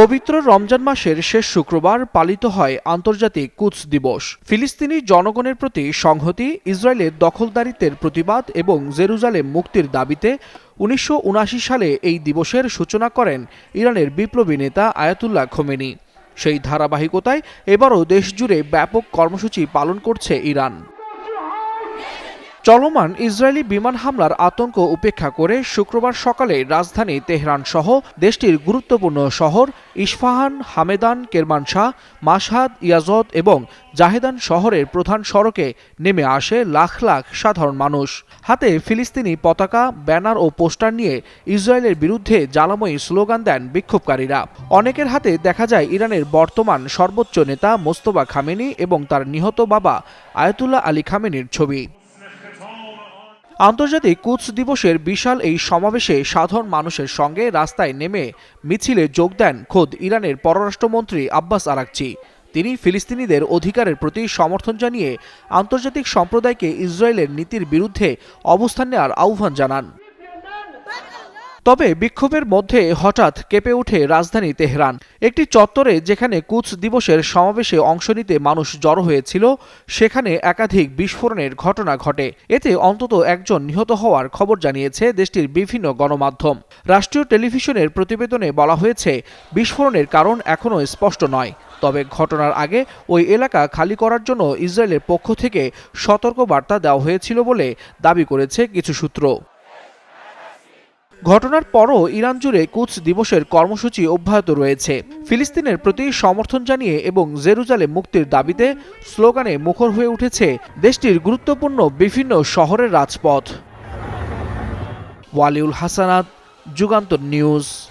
পবিত্র রমজান মাসের শেষ শুক্রবার পালিত হয় আন্তর্জাতিক কুদস দিবস। ফিলিস্তিনি জনগণের প্রতি সংহতি, ইসরায়েলের দখলদারিত্বের প্রতিবাদ এবং জেরুজালেম মুক্তির দাবিতে ১৯৭৯ সালে এই দিবসের সূচনা করেন ইরানের বিপ্লবী নেতা আয়াতুল্লাহ খোমেনি। সেই ধারাবাহিকতায় এবারও দেশজুড়ে ব্যাপক কর্মসূচি পালন করছে ইরান। চলমান ইসরায়েলি বিমান হামলার আতঙ্ক উপেক্ষা করে শুক্রবার সকালে রাজধানী তেহরান সহ দেশটির গুরুত্বপূর্ণ শহর ইস্পাহান, হামেদান, কেরমানশাহ, মাশহাদ, ইয়াজদ এবং জাহেদান শহরের প্রধান সড়কে নেমে আসে লাখ লাখ সাধারণ মানুষ। হাতে ফিলিস্তিনি পতাকা, ব্যানার ও পোস্টার নিয়ে ইসরায়েলের বিরুদ্ধে জ্বালাময়ী স্লোগান দেন বিক্ষোভকারীরা। অনেকের হাতে দেখা যায় ইরানের বর্তমান সর্বোচ্চ নেতা মোস্তফা খামেনি এবং তার নিহত বাবা আয়াতুল্লাহ আলী খামেনির ছবি। আন্তর্জাতিক কুদস দিবসের বিশাল এই সমাবেশে সাধারণ মানুষের সঙ্গে রাস্তায় নেমে মিছিলে যোগ দেন খোদ ইরানের পররাষ্ট্রমন্ত্রী আব্বাস আরাকচি। তিনি ফিলিস্তিনিদের অধিকারের প্রতি সমর্থন জানিয়ে আন্তর্জাতিক সম্প্রদায়কে ইসরায়েলের নীতির বিরুদ্ধে অবস্থান নেওয়ার আহ্বান জানান। তবে বিক্ষোভের মধ্যে হঠাৎ কেঁপে ওঠে রাজধানী তেহরান। একটি চত্বরে যেখানে কুদস দিবসের সমাবেশে অংশ নিতে মানুষ জড়ো হয়েছিল, সেখানে একাধিক বিস্ফোরণের ঘটনা ঘটে। এতে অন্তত একজন নিহত হওয়ার খবর জানিয়েছে দেশটির বিভিন্ন গণমাধ্যম। রাষ্ট্রীয় টেলিভিশনের প্রতিবেদনে বলা হয়েছে, বিস্ফোরণের কারণ এখনও স্পষ্ট নয়। তবে ঘটনার আগে ওই এলাকা খালি করার জন্য ইসরায়েলের পক্ষ থেকে সতর্কবার্তা দেওয়া হয়েছিল বলে দাবি করেছে কিছু সূত্র। ঘটনার পরও ইরান জুড়ে কুদস দিবসের কর্মসূচি অব্যাহত রয়েছে। ফিলিস্তিনের প্রতি সমর্থন জানিয়ে এবং জেরুজালেম মুক্তির দাবিতে স্লোগানে মুখর হয়ে উঠেছে দেশটির গুরুত্বপূর্ণ বিভিন্ন শহরের রাজপথ। ওয়ালিউল হাসানাত, যুগান্তর নিউজ।